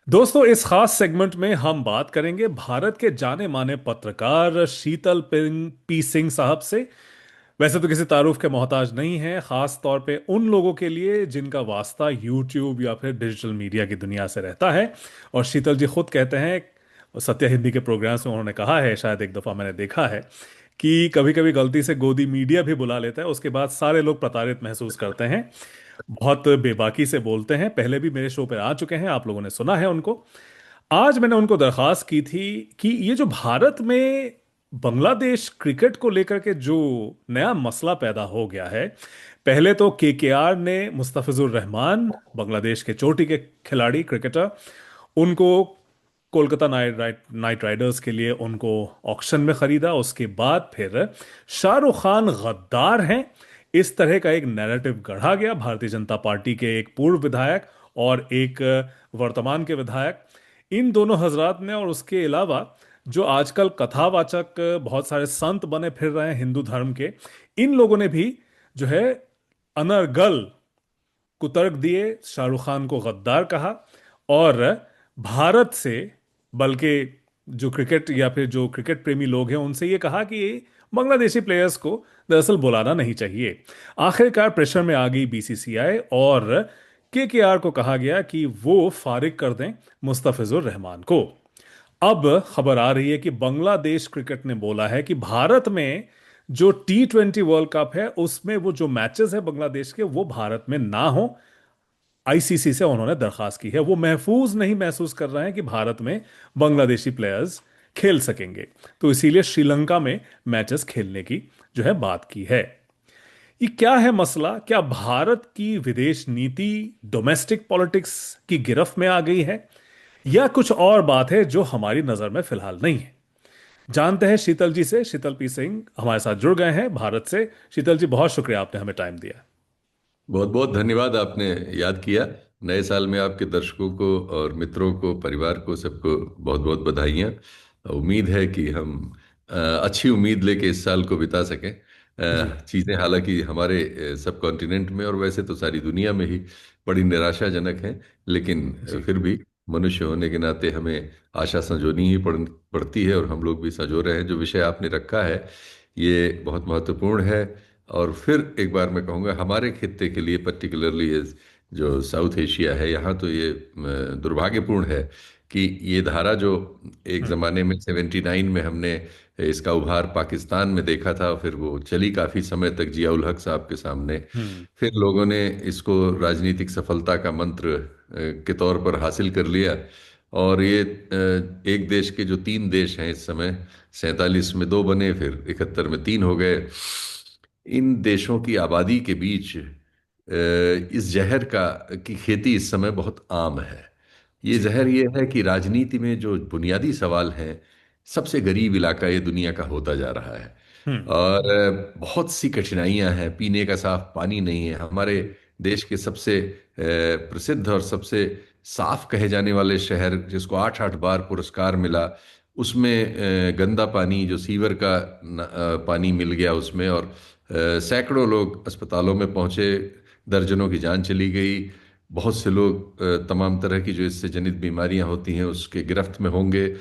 दोस्तों, इस खास सेगमेंट में हम बात करेंगे भारत के जाने माने पत्रकार शीतल पी सिंह साहब से। वैसे तो किसी तारुफ के मोहताज नहीं है, खास तौर पे उन लोगों के लिए जिनका वास्ता यूट्यूब या फिर डिजिटल मीडिया की दुनिया से रहता है। और शीतल जी खुद कहते हैं, सत्या हिंदी के प्रोग्राम्स में उन्होंने कहा है, शायद एक दफा मैंने देखा है, कि कभी कभी गलती से गोदी मीडिया भी बुला लेता है, उसके बाद सारे लोग प्रताड़ित महसूस करते हैं। बहुत बेबाकी से बोलते हैं। पहले भी मेरे शो पे आ चुके हैं, आप लोगों ने सुना है उनको। आज मैंने उनको दरखास्त की थी कि ये जो भारत में बांग्लादेश क्रिकेट को लेकर के जो नया मसला पैदा हो गया है। पहले तो केकेआर ने मुस्तफिजुर रहमान, बांग्लादेश के चोटी के खिलाड़ी क्रिकेटर, उनको कोलकाता नाइट राइडर्स के लिए उनको ऑक्शन में खरीदा। उसके बाद फिर शाहरुख खान गद्दार हैं, इस तरह का एक नैरेटिव गढ़ा गया। भारतीय जनता पार्टी के एक पूर्व विधायक और एक वर्तमान के विधायक, इन दोनों हजरात ने, और उसके अलावा जो आजकल कथावाचक बहुत सारे संत बने फिर रहे हैं हिंदू धर्म के, इन लोगों ने भी जो है अनर्गल कुतर्क दिए, शाहरुख खान को गद्दार कहा। और भारत से, बल्कि जो क्रिकेट या फिर जो क्रिकेट प्रेमी लोग हैं उनसे ये कहा कि बांग्लादेशी प्लेयर्स को दरअसल बुलाना नहीं चाहिए। आखिरकार प्रेशर में आ गई बीसीसीआई और केकेआर को कहा गया कि वो फारिग कर दें मुस्तफिजुर रहमान को। अब खबर आ रही है कि बांग्लादेश क्रिकेट ने बोला है कि भारत में जो T20 वर्ल्ड कप है उसमें वो जो मैचेस है बांग्लादेश के, वो भारत में ना हो। आईसीसी से उन्होंने दरखास्त की है, वो महफूज नहीं महसूस कर रहे हैं कि भारत में बांग्लादेशी प्लेयर्स खेल सकेंगे। तो इसीलिए श्रीलंका में मैचेस खेलने की जो है बात की है। ये क्या है मसला? क्या भारत की विदेश नीति डोमेस्टिक पॉलिटिक्स की गिरफ्त में आ गई है, या कुछ और बात है जो हमारी नजर में फिलहाल नहीं है? जानते हैं शीतल जी से। शीतल पी सिंह हमारे साथ जुड़ गए हैं भारत से। शीतल जी, बहुत शुक्रिया, आपने हमें टाइम दिया। बहुत बहुत धन्यवाद, आपने याद किया। नए साल में आपके दर्शकों को और मित्रों को, परिवार को, सबको बहुत बहुत बधाइयाँ। उम्मीद है कि हम अच्छी उम्मीद लेके इस साल को बिता सकें। जी। चीज़ें हालांकि हमारे सब कॉन्टिनेंट में और वैसे तो सारी दुनिया में ही बड़ी निराशाजनक हैं, लेकिन जी। फिर भी मनुष्य होने के नाते हमें आशा संजोनी ही पड़ती है, और हम लोग भी संजो रहे हैं। जो विषय आपने रखा है ये बहुत महत्वपूर्ण है। और फिर एक बार मैं कहूँगा, हमारे खित्ते के लिए पर्टिकुलरली जो साउथ एशिया है, यहाँ तो ये दुर्भाग्यपूर्ण है कि ये धारा जो एक हम्म। ज़माने में 79 में हमने इसका उभार पाकिस्तान में देखा था, फिर वो चली काफ़ी समय तक जियाउल हक साहब के सामने। हम्म। फिर लोगों ने इसको राजनीतिक सफलता का मंत्र के तौर पर हासिल कर लिया। और ये एक देश के जो तीन देश हैं इस समय, 47 में दो बने, फिर 71 में तीन हो गए। इन देशों की आबादी के बीच इस जहर का की खेती इस समय बहुत आम है। ये जी। जहर ये है कि राजनीति में जो बुनियादी सवाल हैं, सबसे गरीब इलाका ये दुनिया का होता जा रहा है। हम्म। और बहुत सी कठिनाइयां हैं, पीने का साफ पानी नहीं है। हमारे देश के सबसे प्रसिद्ध और सबसे साफ कहे जाने वाले शहर, जिसको 8-8 बार पुरस्कार मिला, उसमें गंदा पानी, जो सीवर का पानी मिल गया उसमें। और सैकड़ों लोग अस्पतालों में पहुंचे, दर्जनों की जान चली गई। बहुत से लोग तमाम तरह की जो इससे जनित बीमारियां होती हैं उसके गिरफ्त में होंगे।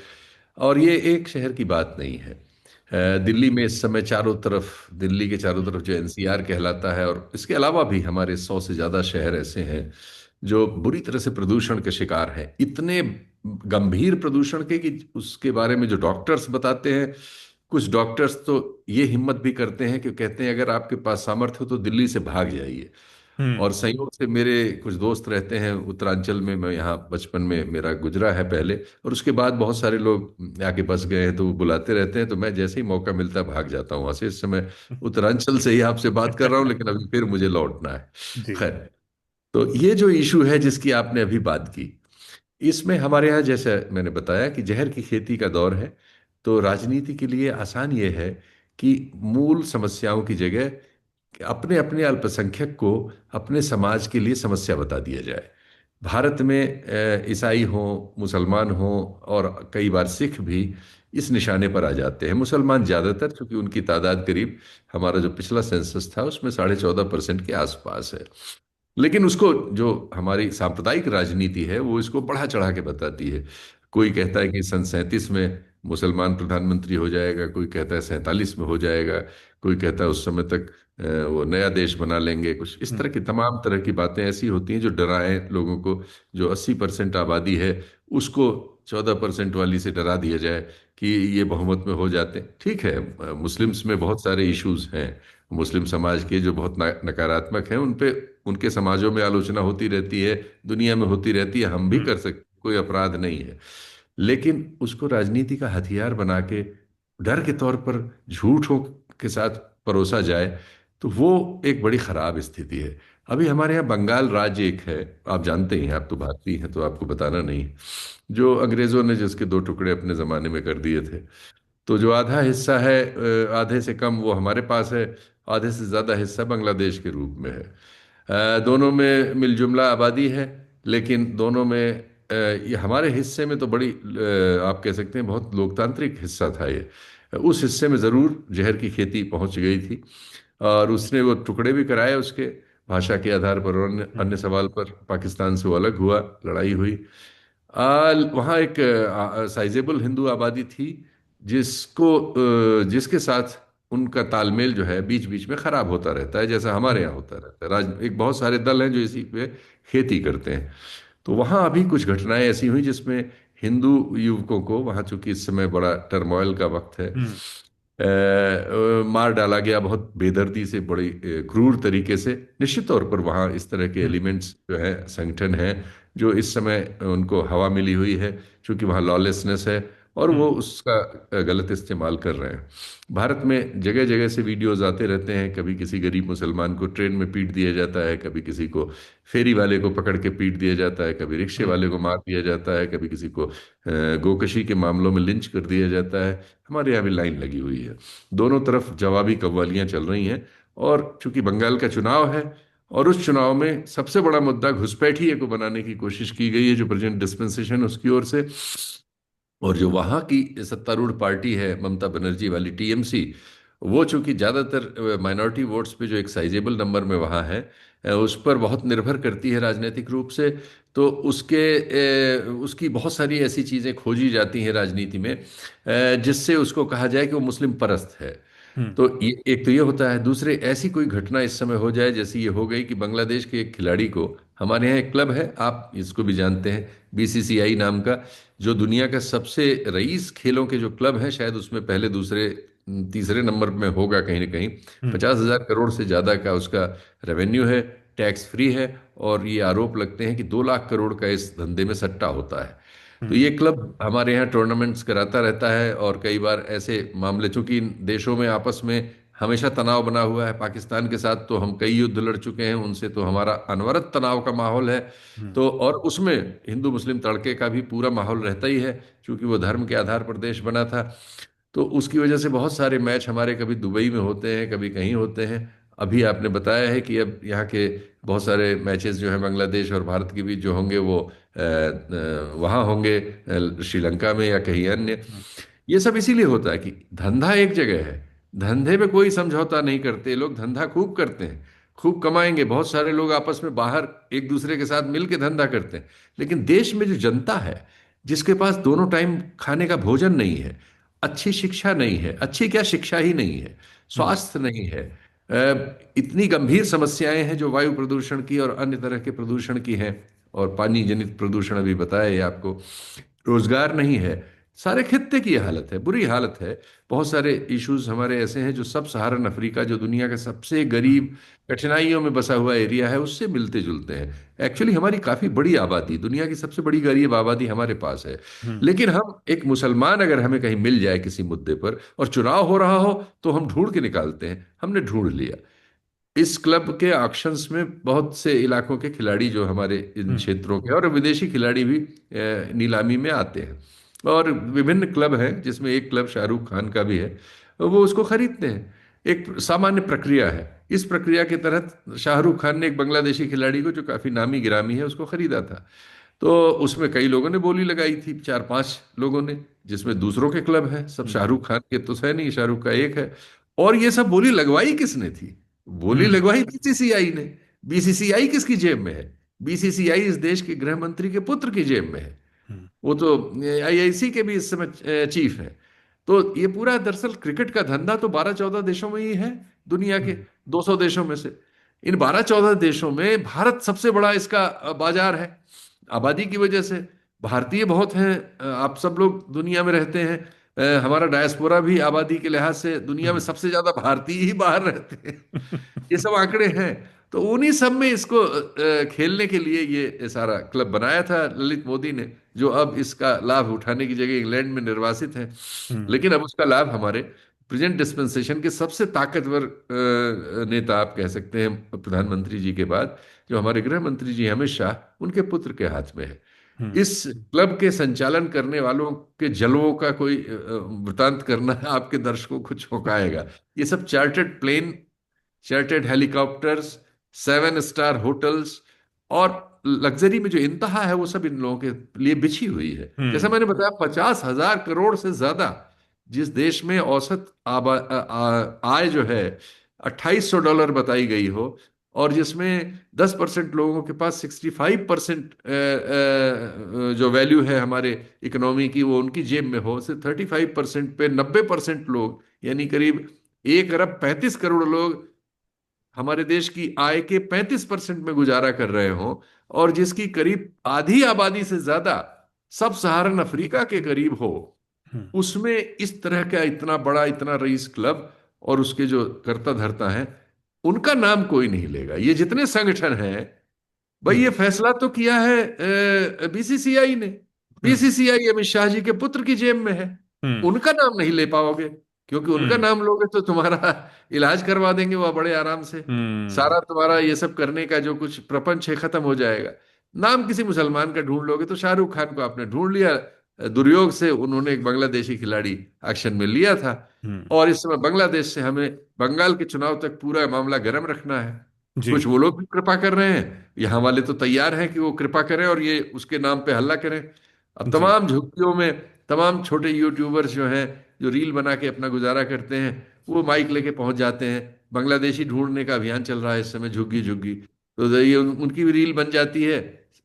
और ये एक शहर की बात नहीं है। दिल्ली में इस समय चारों तरफ, दिल्ली के चारों तरफ जो एनसीआर कहलाता है, और इसके अलावा भी हमारे 100 से ज़्यादा शहर ऐसे हैं जो बुरी तरह से प्रदूषण के शिकार हैं। इतने गंभीर प्रदूषण के कि उसके बारे में जो डॉक्टर्स बताते हैं, कुछ डॉक्टर्स तो ये हिम्मत भी करते हैं कि कहते हैं अगर आपके पास सामर्थ्य हो तो दिल्ली से भाग जाइए। हम्म। और संयोग से मेरे कुछ दोस्त रहते हैं उत्तरांचल में, मैं यहाँ बचपन में मेरा गुजरा है पहले, और उसके बाद बहुत सारे लोग आके बस गए हैं, तो वो बुलाते रहते हैं, तो मैं जैसे ही मौका मिलता है भाग जाता हूँ वहाँ से। इस समय उत्तरांचल से ही आपसे बात कर रहा हूँ, लेकिन अभी फिर मुझे लौटना है। जी। खैर, तो ये जो इशू है जिसकी आपने अभी बात की, इसमें हमारे यहाँ जैसे मैंने बताया कि जहर की खेती का दौर है। तो राजनीति के लिए आसान ये है कि मूल समस्याओं की जगह अपने अपने अल्पसंख्यक को अपने समाज के लिए समस्या बता दिया जाए। भारत में ईसाई हों, मुसलमान हों, और कई बार सिख भी इस निशाने पर आ जाते हैं। मुसलमान ज़्यादातर, चूंकि उनकी तादाद करीब, हमारा जो पिछला सेंसस था उसमें 14.5% के आसपास है। लेकिन उसको, जो हमारी सांप्रदायिक राजनीति है वो इसको बढ़ा चढ़ा के बताती है। कोई कहता है कि सन 37 में मुसलमान प्रधानमंत्री हो जाएगा, कोई कहता है 47 में हो जाएगा, कोई कहता है उस समय तक वो नया देश बना लेंगे। कुछ इस हम्म। तरह की तमाम तरह की बातें ऐसी होती हैं जो डराएं लोगों को। जो 80% आबादी है उसको 14% वाली से डरा दिया जाए कि ये बहुमत में हो जाते हैं। ठीक है, हम्म। मुस्लिम्स में बहुत सारे इश्यूज हैं, मुस्लिम समाज के जो बहुत नकारात्मक हैं, उन पे उनके समाजों में आलोचना होती रहती है, दुनिया में होती रहती है, हम भी हम्म। कर सकते, कोई अपराध नहीं है। लेकिन उसको राजनीति का हथियार बना के डर के तौर पर झूठों के साथ परोसा जाए, तो वो एक बड़ी खराब स्थिति है। अभी हमारे यहाँ बंगाल राज्य एक है, आप जानते ही हैं, आप तो भारतीय हैं तो आपको बताना नहीं है, जो अंग्रेजों ने जिसके दो टुकड़े अपने जमाने में कर दिए थे। तो जो आधा हिस्सा है, आधे से कम वो हमारे पास है, आधे से ज़्यादा हिस्सा बांग्लादेश के रूप में है। दोनों में मिलजुमला आबादी है, लेकिन दोनों में ये हमारे हिस्से में तो बड़ी आप कह सकते हैं बहुत लोकतांत्रिक हिस्सा था ये। उस हिस्से में ज़रूर जहर की खेती पहुंच गई थी, और उसने वो टुकड़े भी कराए उसके, भाषा के आधार पर और अन्य हम्म। अन्य सवाल पर पाकिस्तान से वो अलग हुआ, लड़ाई हुई। वहाँ एक साइजेबल हिंदू आबादी थी, जिसके साथ उनका तालमेल जो है बीच बीच में खराब होता रहता है, जैसा हमारे हम्म। यहाँ होता रहता है। एक बहुत सारे दल हैं जो इसी पे खेती करते हैं। तो वहाँ अभी कुछ घटनाएं ऐसी हुई जिसमें हिंदू युवकों को, वहाँ चूंकि इस समय बड़ा टर्मोइल का वक्त है, हम्म। मार डाला गया बहुत बेदर्दी से, बड़ी क्रूर तरीके से। निश्चित तौर पर वहाँ इस तरह के हम्म। एलिमेंट्स जो है, संगठन हैं जो इस समय उनको हवा मिली हुई है, क्योंकि वहाँ लॉलेसनेस है और वो हम्म। उसका गलत इस्तेमाल कर रहे हैं। भारत में जगह जगह से वीडियोज आते रहते हैं, कभी किसी गरीब मुसलमान को ट्रेन में पीट दिया जाता है, कभी किसी को फेरी वाले को पकड़ के पीट दिया जाता है, कभी रिक्शे हम्म। वाले को मार दिया जाता है, कभी किसी को गोकशी के मामलों में लिंच कर दिया जाता है। हमारे यहाँ भी लाइन लगी हुई है, दोनों तरफ जवाबी कव्वालियां चल रही हैं। और चूंकि बंगाल का चुनाव है, और उस चुनाव में सबसे बड़ा मुद्दा घुसपैठिए को बनाने की कोशिश की गई है, जो प्रेजेंट डिस्पेंसेशन उसकी ओर से। और जो वहाँ की सत्तारूढ़ पार्टी है ममता बनर्जी वाली, टीएमसी, वो चूंकि ज़्यादातर माइनॉरिटी वोट्स पे जो एक साइजेबल नंबर में वहाँ है, उस पर बहुत निर्भर करती है राजनीतिक रूप से। तो उसकी बहुत सारी ऐसी चीज़ें खोजी जाती हैं राजनीति में, जिससे उसको कहा जाए कि वो मुस्लिम परस्त है। हम्म। तो ये एक तो ये होता है, दूसरे ऐसी कोई घटना इस समय हो जाए जैसे ये हो गई कि बांग्लादेश के एक खिलाड़ी को, हमारे यहाँ एक क्लब है, आप इसको भी जानते हैं, बीसीसीआई नाम का, जो दुनिया का सबसे रईस खेलों के जो क्लब हैं, शायद उसमें पहले दूसरे तीसरे नंबर में होगा कहीं ना कहीं। हम्म। 50,000 करोड़ से ज़्यादा का उसका रेवेन्यू है, टैक्स फ्री है। और ये आरोप लगते हैं कि 2 लाख करोड़ का इस धंधे में सट्टा होता है। तो हम्म। ये क्लब हमारे यहाँ टूर्नामेंट्स कराता रहता है, और कई बार ऐसे मामले, चूंकि इन देशों में आपस में हमेशा तनाव बना हुआ है, पाकिस्तान के साथ तो हम कई युद्ध लड़ चुके हैं, उनसे तो हमारा अनवरत तनाव का माहौल है। हम्म। तो और उसमें हिंदू मुस्लिम तड़के का भी पूरा माहौल रहता ही है, क्योंकि वो धर्म के आधार पर देश बना था। तो उसकी वजह से बहुत सारे मैच हमारे कभी दुबई में होते हैं, कभी कहीं होते हैं। अभी आपने बताया है कि अब यहाँ के बहुत सारे मैचेस जो हैं बांग्लादेश और भारत के बीच जो होंगे, वो वहाँ होंगे, श्रीलंका में या कहीं अन्य। हम्म। ये सब इसीलिए होता है कि धंधा एक जगह है, धंधे में कोई समझौता नहीं करते लोग, धंधा खूब करते हैं, खूब कमाएंगे। बहुत सारे लोग आपस में बाहर एक दूसरे के साथ मिलके धंधा करते हैं। लेकिन देश में जो जनता है, जिसके पास दोनों टाइम खाने का भोजन नहीं है, अच्छी शिक्षा नहीं है, अच्छी क्या शिक्षा ही नहीं है, हम्म। स्वास्थ्य नहीं है, इतनी गंभीर समस्याएं हैं जो वायु प्रदूषण की और अन्य तरह के प्रदूषण की हैं, और पानी जनित प्रदूषण अभी बताया ये आपको, रोजगार नहीं है, सारे खित्ते की ये हालत है, बुरी हालत है। बहुत सारे इश्यूज हमारे ऐसे हैं जो सब सहारन अफ्रीका, जो दुनिया का सबसे हम्म। गरीब कठिनाइयों में बसा हुआ एरिया है, उससे मिलते जुलते हैं। एक्चुअली हमारी काफी बड़ी आबादी, दुनिया की सबसे बड़ी गरीब आबादी हमारे पास है। हम्म। लेकिन हम एक मुसलमान अगर हमें कहीं मिल जाए किसी मुद्दे पर और चुनाव हो रहा हो, तो हम ढूंढ के निकालते हैं। हमने ढूंढ लिया, इस क्लब के ऑक्शंस में बहुत से इलाकों के खिलाड़ी जो हमारे इन हम्म। क्षेत्रों के, और विदेशी खिलाड़ी भी नीलामी में आते हैं। और विभिन्न क्लब हैं, जिसमें एक क्लब शाहरुख खान का भी है, वो उसको खरीदते हैं। एक सामान्य प्रक्रिया है। इस प्रक्रिया के तहत शाहरुख खान ने एक बांग्लादेशी खिलाड़ी को, जो काफी नामी गिरामी है, उसको खरीदा था। तो उसमें कई लोगों ने बोली लगाई थी, 4-5 लोगों ने, जिसमें दूसरों के क्लब हैं, सब हम्म। शाहरुख खान के तो है नहीं, शाहरुख का एक है। और ये सब बोली लगवाई किसने थी? बोली हम्म। लगवाई बीसीसीआई ने। बीसीसीआई किसकी जेब में है? बीसीसीआई इस देश के गृह मंत्री के पुत्र की जेब में है। हम्म। वो तो आईआईसी के भी इस समय चीफ है। तो ये पूरा दरअसल क्रिकेट का धंधा तो 12-14 देशों में ही है, दुनिया के हम्म। 200 देशों में से। इन 12-14 देशों में भारत सबसे बड़ा इसका बाजार है, आबादी की वजह से। भारतीय बहुत हैं, आप सब लोग दुनिया में रहते हैं। हमारा डायस्पोरा भी आबादी के लिहाज से दुनिया में हम्म। सबसे ज्यादा भारतीय ही बाहर रहते हैं। ये सब आंकड़े हैं। तो उन्हीं सब में इसको खेलने के लिए ये सारा क्लब बनाया था ललित मोदी ने, जो अब इसका लाभ उठाने की जगह इंग्लैंड में निर्वासित है। हम्म। लेकिन अब उसका लाभ हमारे प्रेजेंट डिस्पेंसेशन के सबसे ताकतवर नेता आप कह सकते हैं प्रधानमंत्री जी के बाद, जो हमारे गृह मंत्री जी अमित शाह, उनके पुत्र के हाथ में है। हम्म। इस क्लब के संचालन करने वालों के जलवों का कोई वृतांत करना आपके दर्शकों को चौंकाएगा। ये सब chartered plane, chartered helicopters, 7 star hotels और लग्जरी में जो इंतहा है वो सब इन लोगों के लिए बिछी हुई है। जैसा हम्म। मैंने बताया, 50,000 करोड़ से ज्यादा, जिस देश में औसत आय जो है $2,800 बताई गई हो, और जिसमें 10% लोगों के पास 65% जो वैल्यू है हमारे इकोनॉमी की वो उनकी जेब में हो, सिर्फ 35% पे 90% लोग, यानी करीब 1 अरब 35 करोड़ लोग हमारे देश की आय के 35% में गुजारा कर रहे हो, और जिसकी करीब आधी आबादी से ज्यादा सब सहारन अफ्रीका के करीब हो, हम्म। उसमें इस तरह का इतना बड़ा, इतना रईस क्लब और उसके जो कर्ता धर्ता हैं, उनका नाम कोई नहीं लेगा। ये जितने संगठन हैं, भाई ये हम्म। फैसला तो किया है बीसीसीआई ने। हम्म। बीसीसीआई अमित शाह जी के पुत्र की जेब में है। हम्म। उनका नाम नहीं ले पाओगे, क्योंकि उनका हम्म। नाम लोगे तो तुम्हारा इलाज करवा देंगे वह बड़े आराम से। हम्म। सारा तुम्हारा ये सब करने का जो कुछ प्रपंच है खत्म हो जाएगा। नाम किसी मुसलमान का ढूंढ लोगे तो शाहरुख खान को आपने ढूंढ लिया। दुर्योग से उन्होंने एक बांग्लादेशी खिलाड़ी एक्शन में लिया था। हम्म। और इस समय बांग्लादेश से हमें बंगाल के चुनाव तक पूरा मामला गर्म रखना है। जी। कुछ वो लोग भी कृपा कर रहे हैं, यहाँ वाले तो तैयार हैं कि वो कृपा करें और ये उसके नाम पे हल्ला करें। अब जी। तमाम झुग्गियों में तमाम छोटे यूट्यूबर्स जो हैं, जो रील बना के अपना गुजारा करते हैं, वो माइक लेके पहुंच जाते हैं। बांग्लादेशी ढूंढने का अभियान चल रहा है इस समय, झुग्गी झुग्गी। तो ये उनकी भी रील बन जाती है।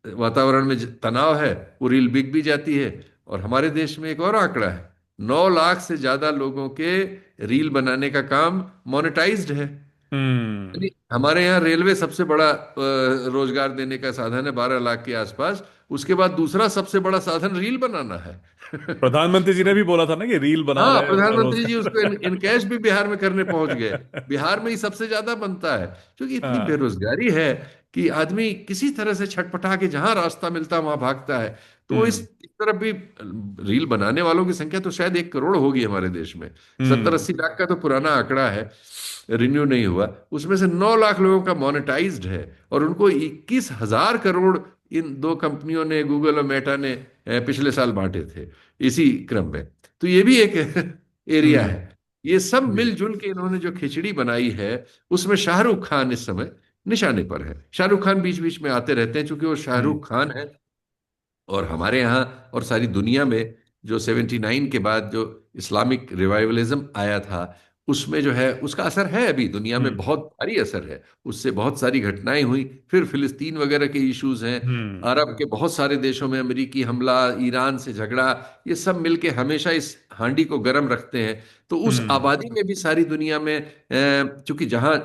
वातावरण में तनाव है, वो रील बिक भी जाती है। और हमारे देश में एक और आंकड़ा है, 9 लाख से ज्यादा लोगों के रील बनाने का काम मोनेटाइज्ड है। हम्म। यानी हमारे यहाँ रेलवे सबसे बड़ा रोजगार देने का साधन है, 12 लाख के आसपास। उसके बाद दूसरा सबसे बड़ा साधन रील बनाना है। प्रधानमंत्री जी ने भी बोला था ना कि रील बना हाँ, रहे हैं अपना प्रधानमंत्री जी उसको रोजगार। इनकैश भी बिहार में करने पहुंच गए। बिहार में ही सबसे ज्यादा बनता है, क्योंकि इतनी हाँ। बेरोजगारी है कि आदमी किसी तरह से छटपटा के जहां रास्ता मिलता है वहां भागता है। तो वो हम्म। इस तरफ भी रील बनाने वालों की संख्या तो शायद 1 करोड़ होगी हमारे देश में। सत्तर हम्म। अस्सी लाख का तो पुराना आंकड़ा है, रिन्यू नहीं हुआ। उसमें से 9 लाख लोगों का मोनेटाइज्ड है, और उनको 21,000 करोड़ इन दो कंपनियों ने, गूगल और मेटा ने, पिछले साल बांटे थे इसी क्रम में। तो ये भी एक एरिया हम्म। है। ये सब जी। मिलजुल के इन्होंने जो खिचड़ी बनाई है, उसमें शाहरुख खान इस समय निशाने पर है। शाहरुख खान बीच बीच में आते रहते हैं, क्योंकि वो हम्म। शाहरुख खान है। और हमारे यहाँ और सारी दुनिया में जो 79 के बाद जो इस्लामिक रिवाइवलिज्म आया था, उसमें जो है उसका असर है, अभी दुनिया में हम्म। बहुत भारी असर है। उससे बहुत सारी घटनाएं हुई। फिर फिलिस्तीन वगैरह के इश्यूज हैं, हम्म। अरब के बहुत सारे देशों में अमेरिकी हमला, ईरान से झगड़ा, ये सब मिलके हमेशा इस हांडी को गर्म रखते हैं। तो उस हम्म। आबादी में भी सारी दुनिया में चूंकि जहां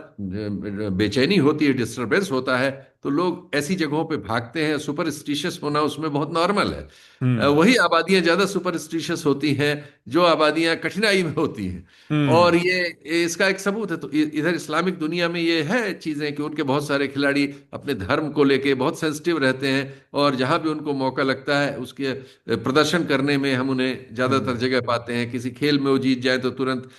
बेचैनी होती है, डिस्टरबेंस होता है, तो लोग ऐसी जगहों पे भागते हैं। सुपरस्टिशियस होना उसमें बहुत नॉर्मल है। हम्म। वही आबादियां ज्यादा सुपरस्टिशियस होती हैं जो आबादियां कठिनाई में होती हैं। और हम्म। ये इसका एक सबूत है। तो इधर इस्लामिक दुनिया में ये है चीजें कि उनके बहुत सारे खिलाड़ी अपने धर्म को लेके बहुत सेंसिटिव रहते हैं, और जहां भी उनको मौका लगता है उसके प्रदर्शन करने में हम उन्हें ज्यादातर हम्म। जगह पाते हैं। किसी खेल में वो जीत जाए तो तुरंत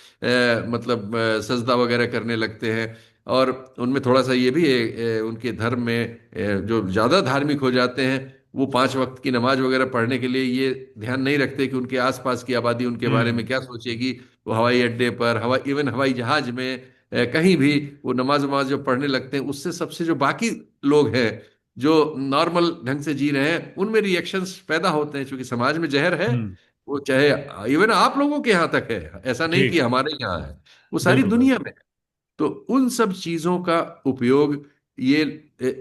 मतलब सजदा वगैरह करने लगते हैं। और उनमें थोड़ा सा ये भी है, उनके धर्म में जो ज्यादा धार्मिक हो जाते हैं, वो 5 वक्त की नमाज वगैरह पढ़ने के लिए ये ध्यान नहीं रखते कि उनके आसपास की आबादी उनके बारे में हम्म। क्या सोचेगी। वो हवाई अड्डे पर, इवन हवाई जहाज में, कहीं भी वो नमाज वमाज जो पढ़ने लगते हैं, उससे सबसे जो बाकी लोग हैं जो नॉर्मल ढंग से जी रहे हैं, उनमें रिएक्शंस पैदा होते हैं, क्योंकि समाज में जहर है। हम्म। वो चाहे इवन आप लोगों के यहाँ तक है, ऐसा नहीं कि ठीक। हमारे यहाँ है, वो सारी बिल्कुल दुनिया बिल्कुल। में है। तो उन सब चीजों का उपयोग ये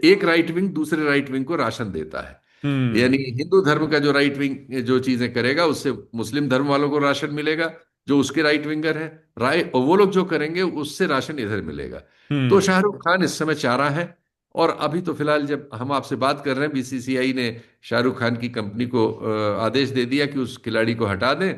एक राइट विंग दूसरे राइट विंग को राशन देता है। यानी हम्म। हिंदू धर्म का जो राइट विंग जो चीजें करेगा उससे मुस्लिम धर्म वालों को राशन मिलेगा, जो उसके राइट विंगर है। और वो लोग जो करेंगे उससे राशन इधर मिलेगा। तो हम्म। शाहरुख खान इस समय चाह रहा है। और अभी तो फिलहाल जब हम आपसे बात कर रहे हैं, बीसीसीआई ने शाहरुख खान की कंपनी को आदेश दे दिया कि उस खिलाड़ी को हटा दें,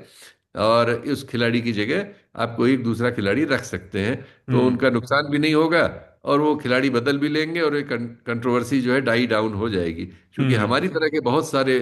और उस खिलाड़ी की जगह आप कोई एक दूसरा खिलाड़ी रख सकते हैं। तो हम्म। उनका नुकसान भी नहीं होगा, और वो खिलाड़ी बदल भी लेंगे, और एक कंट्रोवर्सी जो है डाई डाउन हो जाएगी। क्योंकि हम्म। हमारी तरह के बहुत सारे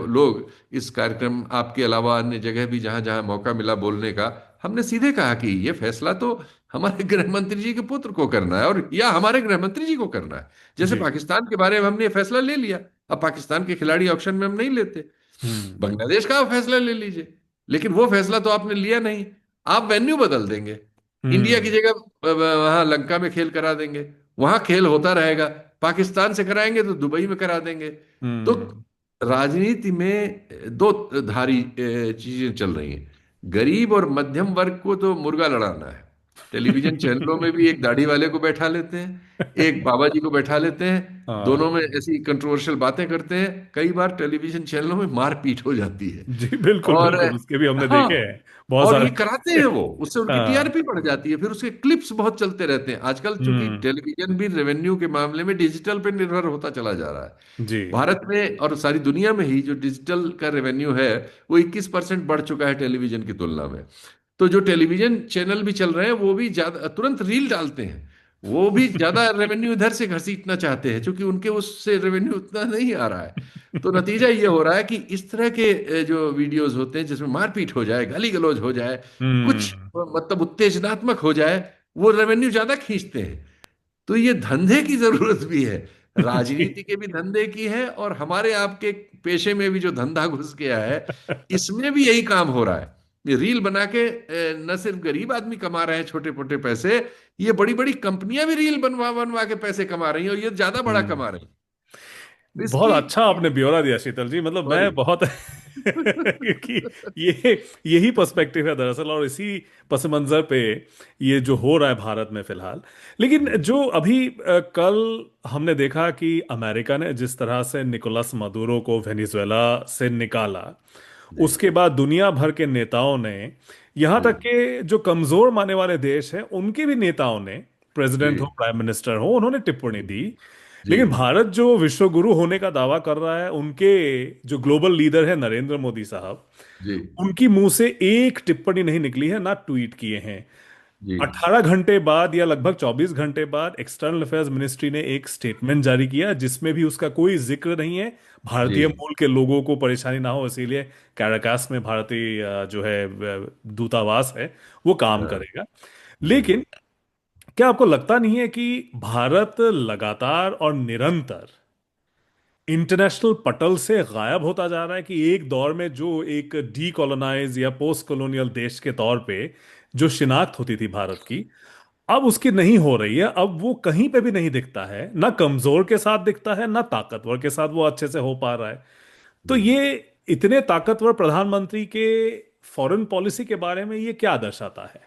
लोग इस कार्यक्रम, आपके अलावा अन्य जगह भी जहां जहां मौका मिला बोलने का, हमने सीधे कहा कि ये फैसला तो हमारे गृह मंत्री जी के पुत्र को करना है, और या हमारे गृह मंत्री जी को करना है। जैसे जी। पाकिस्तान के बारे में हमने ये फैसला ले लिया, अब पाकिस्तान के खिलाड़ी ऑक्शन में हम नहीं लेते। हम्म। बांग्लादेश का आप फैसला ले लीजिए, लेकिन वो फैसला तो आपने लिया नहीं। आप वेन्यू बदल देंगे, इंडिया की हम्म। जगह वहां लंका में खेल करा देंगे, वहां खेल होता रहेगा। पाकिस्तान से कराएंगे तो दुबई में करा देंगे। तो हम्म। राजनीति में दो धारी चीजें चल रही हैं। गरीब और मध्यम वर्ग को तो मुर्गा लड़ाना है। टेलीविजन चैनलों में भी एक दाढ़ी वाले को बैठा लेते हैं, एक बाबा जी को बैठा लेते हैं, हाँ। दोनों में ऐसी कंट्रोवर्शियल बातें करते हैं, कई बार टेलीविजन चैनलों में मारपीट हो जाती है। जी, बिल्कुल और बिल्कुल, उसके भी हमने हाँ, देखे हैं बहुत और सारे। ये कराते हैं वो, उससे उनकी हाँ। टीआरपी बढ़ जाती है, फिर उसके क्लिप्स बहुत चलते रहते हैं। आजकल चूंकि हम्म। टेलीविजन भी रेवेन्यू के मामले में डिजिटल पे निर्भर होता चला जा रहा है। जी। भारत में और सारी दुनिया में ही जो डिजिटल का रेवेन्यू है वो 21% बढ़ चुका है टेलीविजन की तुलना में। तो जो टेलीविजन चैनल भी चल रहे हैं वो भी ज्यादा तुरंत रील डालते हैं, वो भी ज्यादा रेवेन्यू इधर से घसीटना चाहते हैं, क्योंकि उनके उससे रेवेन्यू उतना नहीं आ रहा है। तो नतीजा ये हो रहा है कि इस तरह के जो वीडियोस होते हैं जिसमें मारपीट हो जाए, गाली गलौज हो जाए, कुछ हम्म। मतलब उत्तेजनात्मक हो जाए, वो रेवेन्यू ज्यादा खींचते हैं। तो ये धंधे की जरूरत भी है, जी। राजनीति के भी धंधे की है, और हमारे आपके पेशे में भी जो धंधा घुस गया है, इसमें भी यही काम हो रहा है। ये रील बना के न सिर्फ गरीब आदमी कमा रहे हैं छोटे मोटे पैसे, ये बड़ी बड़ी कंपनियां भी रील बनवा बनवा के पैसे कमा रही हैं, और ये ज्यादा बड़ा हम्म। कमा रही हैं। तो बहुत इसकी अच्छा आपने ब्यौरा दिया शीतल जी, मतलब सॉरी। मैं बहुत क्योंकि ये यही पर्सपेक्टिव है दरअसल, और इसी पस मंजर पे ये जो हो रहा है भारत में फिलहाल। लेकिन जो अभी कल हमने देखा कि अमेरिका ने जिस तरह से निकोलस मदुरो को वेनेजुएला से निकाला, जी। उसके बाद दुनिया भर के नेताओं ने, यहाँ तक हम्म। के जो कमजोर माने वाले देश हैं उनके भी नेताओं ने, प्रेसिडेंट हो जी। प्राइम मिनिस्टर हो, उन्होंने टिप्पणी दी। जी। लेकिन भारत जो विश्व गुरु होने का दावा कर रहा है, उनके जो ग्लोबल लीडर है नरेंद्र मोदी साहब, जी। उनकी मुंह से एक टिप्पणी नहीं निकली है, ना ट्वीट किए हैं। जी। 18 घंटे बाद या लगभग 24 घंटे बाद एक्सटर्नल अफेयर्स मिनिस्ट्री ने एक स्टेटमेंट जारी किया जिसमें भी उसका कोई जिक्र नहीं है। जी। भारतीय मूल के लोगों को परेशानी ना हो इसीलिए कैराकास में भारतीय जो है दूतावास है वो काम हाँ। करेगा। जी। लेकिन क्या आपको लगता नहीं है कि भारत लगातार और निरंतर इंटरनेशनल पटल से गायब होता जा रहा है, कि एक दौर में जो एक डीकोलोनाइज या पोस्ट कॉलोनियल देश के तौर पे जो शिनाख्त होती थी भारत की, अब उसकी नहीं हो रही है। अब वो कहीं पे भी नहीं दिखता है, ना कमजोर के साथ दिखता है ना ताकतवर के साथ वो अच्छे से हो पा रहा है। तो जी। ये इतने ताकतवर प्रधानमंत्री के फॉरेन पॉलिसी के बारे में ये क्या दर्शाता है?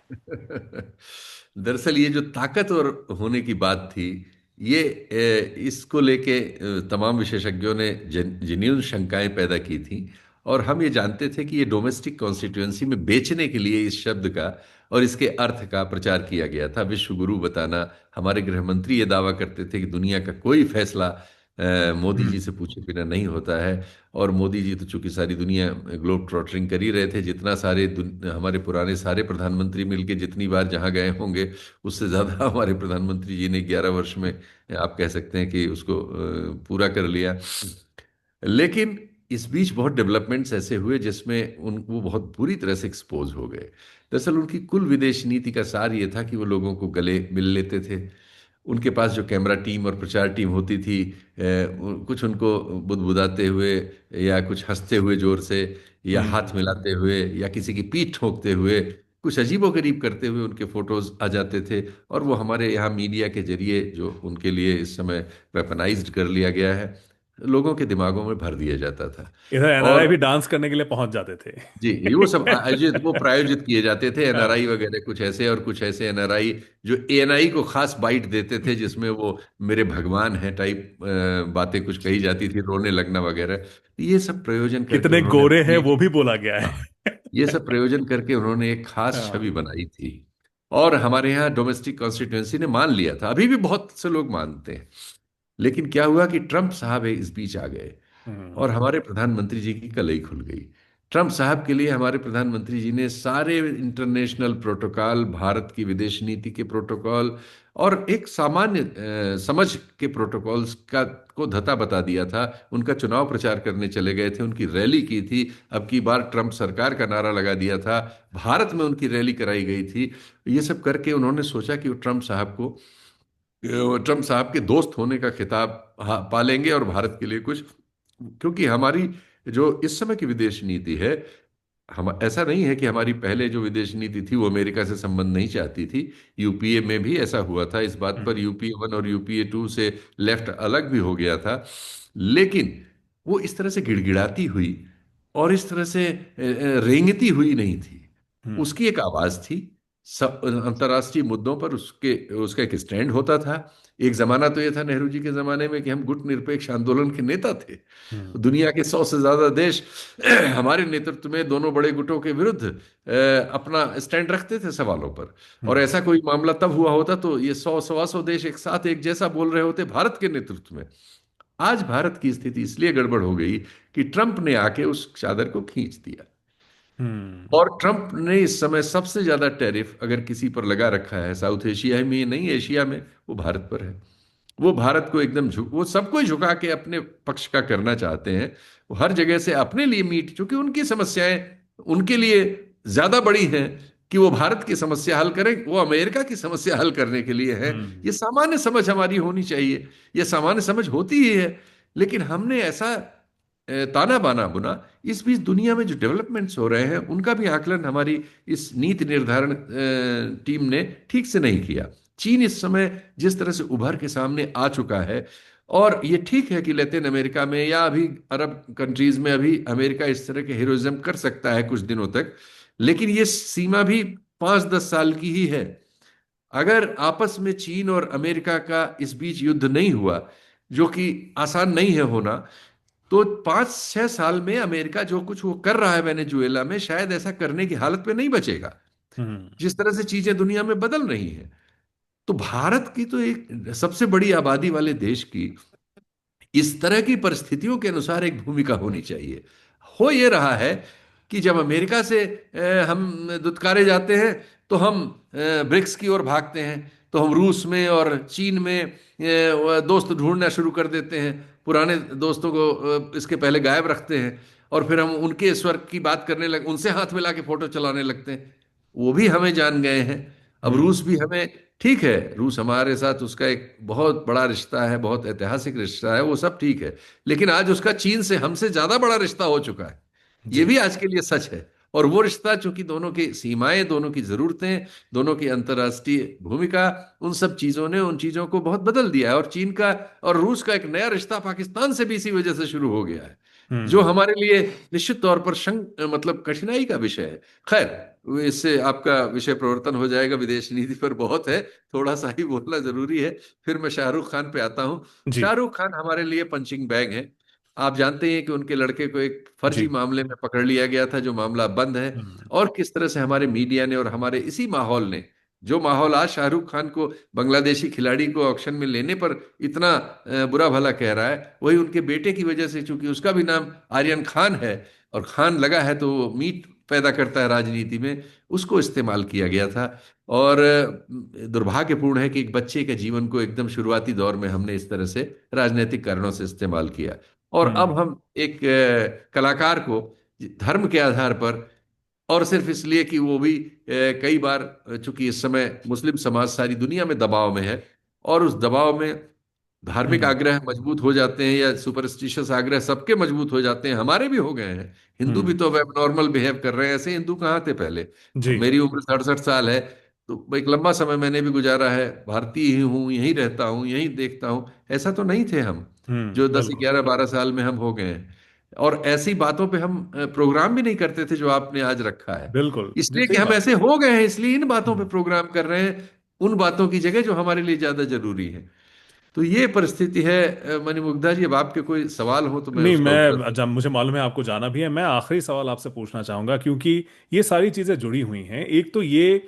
दरअसल ये जो ताकतवर होने की बात थी, ये इसको लेके तमाम विशेषज्ञों ने जेन्युइन शंकाएं पैदा की थी। और हम ये जानते थे कि ये डोमेस्टिक कॉन्स्टिट्यूएंसी में बेचने के लिए इस शब्द का और इसके अर्थ का प्रचार किया गया था, विश्व गुरु बताना। हमारे गृह मंत्री ये दावा करते थे कि दुनिया का कोई फैसला मोदी जी हम्म। से पूछे बिना नहीं होता है। और मोदी जी तो चूंकि सारी दुनिया ग्लोब ट्रॉटरिंग कर ही रहे थे, जितना सारे हमारे पुराने सारे प्रधानमंत्री मिलके जितनी बार जहां गए होंगे, उससे ज्यादा हमारे प्रधानमंत्री जी ने 11 वर्ष में, आप कह सकते हैं कि उसको पूरा कर लिया। लेकिन इस बीच बहुत डेवलपमेंट्स ऐसे हुए जिसमें उन वो बहुत बुरी तरह से एक्सपोज हो गए। दरअसल उनकी कुल विदेश नीति का सार ये था कि वो लोगों को गले मिल लेते थे। उनके पास जो कैमरा टीम और प्रचार टीम होती थी, कुछ उनको बुदबुदाते हुए, या कुछ हंसते हुए जोर से, या हाथ हम्म। मिलाते हुए, या किसी की पीठ ठोकते हुए, कुछ अजीबोगरीब करते हुए उनके फोटोज आ जाते थे। और वो हमारे यहाँ मीडिया के जरिए जो उनके लिए इस समय वेपनाइज्ड कर लिया गया है, लोगों के दिमागों में भर दिया जाता था। इधर एनआरआई और भी डांस करने के लिए पहुंच जाते थे। जी, ये वो सब आयोजित, वो प्रायोजित किए जाते थे एनआरआई हाँ। वगैरह कुछ ऐसे, और कुछ ऐसे एनआरआई जो एएनआई को खास बाइट देते थे, जिसमें वो मेरे भगवान है टाइप बातें कुछ कही जाती थी, रोने लगना वगैरह। ये सब प्रयोजन करके कितने उन्होंने गोरे हैं अपनी, वो भी बोला गया हाँ, है। ये सब प्रयोजन करके उन्होंने एक खास छवि हाँ। बनाई थी। और हमारे यहाँ डोमेस्टिक कॉन्स्टिट्यूंसी ने मान लिया था, अभी भी बहुत से लोग मानते हैं। लेकिन क्या हुआ कि ट्रंप साहब इस बीच आ गए, हम्म। और हमारे प्रधानमंत्री जी की कलई खुल गई। ट्रंप साहब के लिए हमारे प्रधानमंत्री जी ने सारे इंटरनेशनल प्रोटोकॉल, भारत की विदेश नीति के प्रोटोकॉल और एक सामान्य समझ के प्रोटोकॉल्स का को धता बता दिया था। उनका चुनाव प्रचार करने चले गए थे, उनकी रैली की थी। अब की बार ट्रंप सरकार का नारा लगा दिया था, भारत में उनकी रैली कराई गई थी। ये सब करके उन्होंने सोचा कि वो ट्रंप साहब के दोस्त होने का खिताब पालेंगे, और भारत के लिए कुछ, क्योंकि हमारी जो इस समय की विदेश नीति है, हम ऐसा नहीं है कि हमारी पहले जो विदेश नीति थी वो अमेरिका से संबंध नहीं चाहती थी। यूपीए में भी ऐसा हुआ था, इस बात पर हम्म। यूपीए 1 और यूपीए 2 से लेफ्ट अलग भी हो गया था। लेकिन वो इस तरह से गिड़गिड़ाती हुई और इस तरह से रेंगती हुई नहीं थी। हम्म। उसकी एक आवाज थी, सब अंतर्राष्ट्रीय मुद्दों पर उसके उसका एक स्टैंड होता था। एक जमाना तो ये था नेहरू जी के जमाने में कि हम गुट निरपेक्ष आंदोलन के नेता थे। हम्म। दुनिया के 100 से ज्यादा देश हमारे नेतृत्व में दोनों बड़े गुटों के विरुद्ध अपना स्टैंड रखते थे सवालों पर। और हम्म। ऐसा कोई मामला तब हुआ होता तो ये 100 सवा 100 देश एक साथ एक जैसा बोल रहे होते भारत के नेतृत्व में। आज भारत की स्थिति इसलिए गड़बड़ हो गई कि ट्रंप ने आके उस चादर को खींच दिया। हम्म। और ट्रंप ने इस समय सबसे ज्यादा टैरिफ अगर किसी पर लगा रखा है साउथ एशिया में, नहीं एशिया में, वो भारत पर है। वो भारत को एकदम वो सबको ही झुका के अपने पक्ष का करना चाहते हैं। वो हर जगह से अपने लिए मीट, क्योंकि उनकी समस्याएं उनके लिए ज्यादा बड़ी हैं कि वो भारत की समस्या हल करें, वो अमेरिका की समस्या हल करने के लिए है। हम्म। ये सामान्य समझ हमारी होनी चाहिए, ये सामान्य समझ होती ही है। लेकिन हमने ऐसा ताना बाना बुना। इस बीच दुनिया में जो डेवलपमेंट्स हो रहे हैं उनका भी आकलन हमारी इस नीति निर्धारण टीम ने ठीक से नहीं किया। चीन इस समय जिस तरह से उभर के सामने आ चुका है, और ये ठीक है कि लैटिन अमेरिका में या अभी अरब कंट्रीज में अभी अमेरिका इस तरह के हीरोइज्म कर सकता है कुछ दिनों तक, लेकिन ये सीमा भी 5-10 साल की ही है। अगर आपस में चीन और अमेरिका का इस बीच युद्ध नहीं हुआ, जो कि आसान नहीं है होना, तो 5-6 साल में अमेरिका जो कुछ वो कर रहा है वेनेजुएला में, शायद ऐसा करने की हालत में नहीं बचेगा। हम्म। जिस तरह से चीजें दुनिया में बदल रही हैं, तो भारत की तो एक सबसे बड़ी आबादी वाले देश की इस तरह की परिस्थितियों के अनुसार एक भूमिका होनी चाहिए। हो ये रहा है कि जब अमेरिका से हम दुत्कारे जाते हैं तो हम ब्रिक्स की ओर भागते हैं, तो हम रूस में और चीन में दोस्त ढूंढना शुरू कर देते हैं। पुराने दोस्तों को इसके पहले गायब रखते हैं, और फिर हम उनके स्वर्ग की बात करने लग, उनसे हाथ मिला के फोटो चलाने लगते हैं। वो भी हमें जान गए हैं। अब रूस हम्म। भी हमें, ठीक है, रूस हमारे साथ उसका एक बहुत बड़ा रिश्ता है, बहुत ऐतिहासिक रिश्ता है, वो सब ठीक है। लेकिन आज उसका चीन से हमसे ज्यादा बड़ा रिश्ता हो चुका है, ये जी। भी आज के लिए सच है। और वो रिश्ता, चूंकि दोनों की सीमाएं, दोनों की जरूरतें, दोनों की अंतर्राष्ट्रीय भूमिका, उन सब चीजों ने उन चीजों को बहुत बदल दिया है। और चीन का और रूस का एक नया रिश्ता पाकिस्तान से भी इसी वजह से शुरू हो गया है, जो हम्म। हमारे लिए निश्चित तौर पर मतलब कठिनाई का विषय है। खैर, इससे आपका विषय प्रवर्तन हो जाएगा, विदेश नीति पर बहुत है, थोड़ा सा ही बोलना जरूरी है। फिर मैं शाहरुख खान पे आता हूँ। जी। शाहरुख खान हमारे लिए पंचिंग बैग है। आप जानते हैं कि उनके लड़के को एक फर्जी जी। मामले में पकड़ लिया गया था, जो मामला बंद है। हम्म। और किस तरह से हमारे मीडिया ने और हमारे इसी माहौल ने, जो माहौल आज शाहरुख खान को बांग्लादेशी खिलाड़ी को ऑक्शन में लेने पर इतना बुरा भला कह रहा है, वही उनके बेटे की वजह से, चूंकि उसका भी नाम आर्यन खान है और खान लगा है तो वो मीट पैदा करता है राजनीति में, उसको इस्तेमाल किया गया था। और दुर्भाग्यपूर्ण है कि एक बच्चे के जीवन को एकदम शुरुआती दौर में हमने इस तरह से राजनीतिक कारणों से इस्तेमाल किया। और अब हम्म। हम एक कलाकार को धर्म के आधार पर, और सिर्फ इसलिए कि वो भी कई बार, चूंकि इस समय मुस्लिम समाज सारी दुनिया में दबाव में है, और उस दबाव में धार्मिक हम्म। आग्रह मजबूत हो जाते हैं या सुपरस्टिशियस आग्रह सबके मजबूत हो जाते हैं, हमारे भी हो गए हैं। हिंदू भी हम्म। तो अब नॉर्मल बिहेव कर रहे हैं, ऐसे हिंदू कहाँ थे पहले। जी। मेरी उम्र 67 साल है, तो एक लंबा समय मैंने भी गुजारा है, भारतीय ही हूँ, यहीं रहता हूँ, यहीं देखता हूँ। ऐसा तो नहीं थे हम, जो दस बिल्कुल। ग्यारह बारह साल में हम हो गए हैं। और ऐसी बातों पे हम प्रोग्राम भी नहीं करते थे जो आपने आज रखा है। बिल्कुल जी, इसलिए कि सही हम बात ऐसे हो गए हैं, इसलिए इन बातों पे है। प्रोग्राम कर रहे हैं, उन बातों की जगह जो हमारे लिए ज्यादा जरूरी है। तो ये परिस्थिति है। मणिमुग्धा जी, अब आपके कोई सवाल हो तो मैं नहीं, उसका उत्तर मैं दूं। जब मुझे मालूम है आपको जाना भी है, मैं आखिरी सवाल आपसे पूछना चाहूंगा, क्योंकि ये सारी चीजें जुड़ी हुई हैं। एक तो ये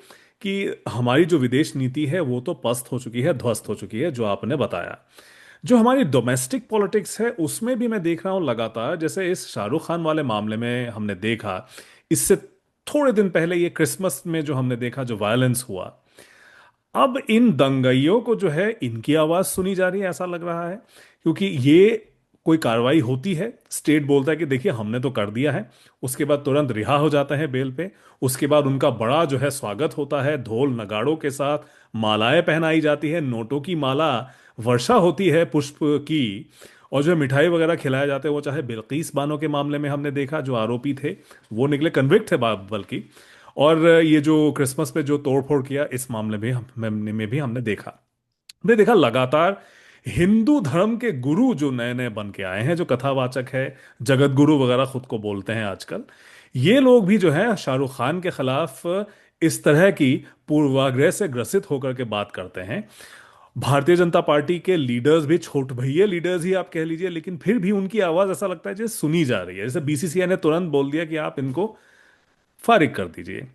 कि हमारी जो विदेश नीति है वो तो पस्त हो चुकी है, ध्वस्त हो चुकी है, जो आपने बताया। जो हमारी डोमेस्टिक पॉलिटिक्स है उसमें भी मैं देख रहा हूं लगातार, जैसे इस शाहरुख खान वाले मामले में हमने देखा, इससे थोड़े दिन पहले ये क्रिसमस में जो हमने देखा जो वायलेंस हुआ, अब इन दंगइयों को जो है इनकी आवाज सुनी जा रही है ऐसा लग रहा है। क्योंकि ये कोई कार्रवाई होती है, स्टेट बोलता है कि देखिए हमने तो कर दिया है, उसके बाद तुरंत रिहा हो जाते हैं बेल पे। उसके बाद उनका बड़ा जो है स्वागत होता है ढोल नगाड़ों के साथ, मालाएं पहनाई जाती है, नोटों की माला वर्षा होती है, पुष्प की। और जो मिठाई वगैरह खिलाए जाते हैं, वो चाहे बिल्किस बानो के मामले में हमने देखा, जो आरोपी थे वो निकले कन्विक्ट थे बल्कि। और ये जो क्रिसमस पे जो तोड़फोड़ किया, इस मामले में में भी हमने देखा लगातार हिंदू धर्म के गुरु जो नए नए बन के आए हैं, जो कथावाचक है, जगत गुरु वगैरह खुद को बोलते हैं आजकल, ये लोग भी जो है शाहरुख खान के खिलाफ इस तरह की पूर्वाग्रह से ग्रसित होकर के बात करते हैं। भारतीय जनता पार्टी के लीडर्स भी छोट भैये लीडर्स ही आप कह लीजिए, लेकिन फिर भी उनकी आवाज ऐसा लगता है जैसे सुनी जा रही है। जैसे बीसीसीआई ने तुरंत बोल दिया कि आप इनको फारिग कर दीजिए।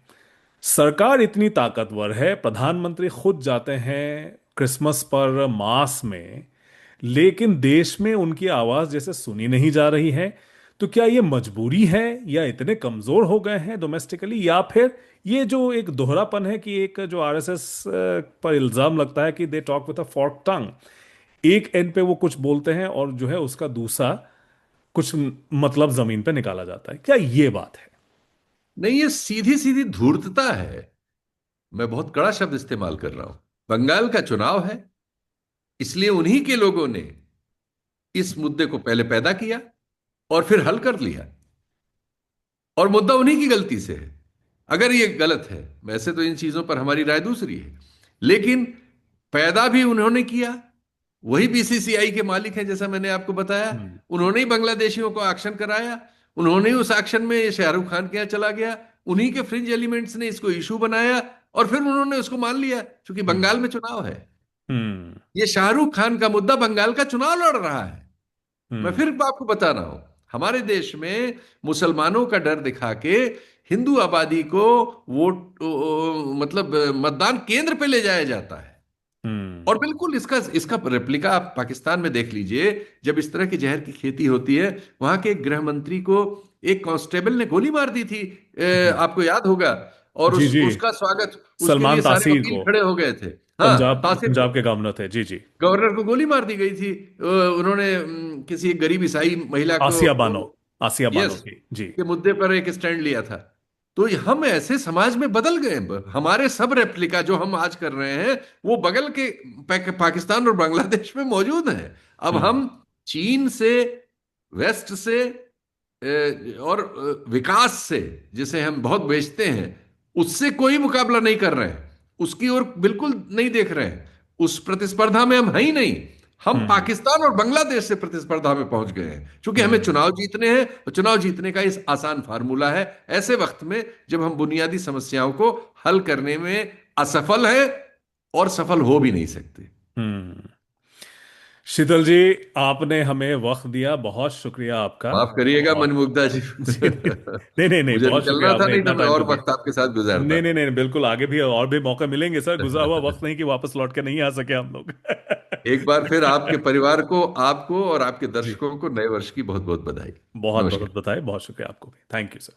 सरकार इतनी ताकतवर है, प्रधानमंत्री खुद जाते हैं क्रिसमस पर मास में, लेकिन देश में उनकी आवाज जैसे सुनी नहीं जा रही है। तो क्या ये मजबूरी है, या इतने कमजोर हो गए हैं डोमेस्टिकली, या फिर ये जो एक दोहरापन है कि एक जो आरएसएस पर इल्जाम लगता है कि they talk with a fork tongue, एक एंड पे वो कुछ बोलते हैं और जो है उसका दूसरा कुछ मतलब जमीन पे निकाला जाता है, क्या ये बात है? नहीं, ये सीधी सीधी धूर्तता है। मैं बहुत कड़ा शब्द इस्तेमाल कर रहा हूं। बंगाल का चुनाव है, इसलिए उन्हीं के लोगों ने इस मुद्दे को पहले पैदा किया और फिर हल कर लिया, और मुद्दा उन्हीं की गलती से है। अगर ये गलत है, वैसे तो इन चीजों पर हमारी राय दूसरी है, लेकिन पैदा भी उन्होंने किया। वही बीसीसीआई के मालिक हैं, जैसा मैंने आपको बताया। हम्म। उन्होंने ही बांग्लादेशियों को एक्शन कराया, उन्होंने ही उस एक्शन में ये शाहरुख खान के यहाँ चला गया, उन्हीं के फ्रिंज एलिमेंट्स ने इसको इशू बनाया, और फिर उन्होंने उसको मान लिया क्योंकि हम्म। बंगाल में चुनाव है। हम्म। ये शाहरुख खान का मुद्दा बंगाल का चुनाव लड़ रहा है। मैं हम्म। फिर आपको बता रहा हूं, हमारे देश में मुसलमानों का डर दिखा के हिंदू आबादी को वोट मतलब मतदान केंद्र पे ले जाया जाता है। हम्म। और बिल्कुल इसका इसका रेप्लिका आप पाकिस्तान में देख लीजिए। जब इस तरह की जहर की खेती होती है, वहां के एक गृह मंत्री को एक कांस्टेबल ने गोली मार दी थी, हम्म। आपको याद होगा। और जी जी। उसका स्वागत, उसके सलमान लिए सारे तासीर वकील को, खड़े हो गए थे। हाँ, पंजाब तासिर को, पंजाब के गवर्नर थे, जी जी। गवर्नर को गोली मार दी गई थी। उन्होंने किसी एक गरीब ईसाई महिला आसिया बानो, को, आसिया बानो यस, की, जी। के मुद्दे पर एक स्टैंड लिया था। तो हम ऐसे समाज में बदल गए। हमारे सब रेप्लिका जो हम आज कर रहे हैं, वो बगल के पाकिस्तान और बांग्लादेश में मौजूद हैं। अब हम्म। हम चीन से, वेस्ट से, और विकास से, जिसे हम बहुत बेचते हैं, उससे कोई मुकाबला नहीं कर रहे हैं, उसकी ओर बिल्कुल नहीं देख रहे हैं। उस प्रतिस्पर्धा में हम हैं ही नहीं। हम हम्म। पाकिस्तान और बांग्लादेश से प्रतिस्पर्धा में पहुंच गए हैं, क्योंकि हमें हम्म। चुनाव जीतने हैं, और चुनाव जीतने का इस आसान फार्मूला है ऐसे वक्त में जब हम बुनियादी समस्याओं को हल करने में असफल हैं, और सफल हो भी नहीं सकते। हम्म। शीतल जी, आपने हमें वक्त दिया, बहुत शुक्रिया आपका। माफ करिएगा और मनमुग्धा जी। जी, नहीं नहीं नहीं, मुझे बहुत शुक्रिया, निकलना था, आपने नहीं इतना तो मैं टाइम और तो दिया। वक्त आपके साथ गुजारता। नहीं नहीं नहीं, बिल्कुल, आगे भी और भी मौके मिलेंगे सर, गुजरा हुआ वक्त नहीं कि वापस लौट के नहीं आ सके हम लोग। एक बार फिर आपके परिवार को, आपको और आपके जी, दर्शकों को नए वर्ष की बहुत बहुत बधाई। बहुत बहुत नमस्कार। बताए, बहुत शुक्रिया आपको भी, थैंक यू सर।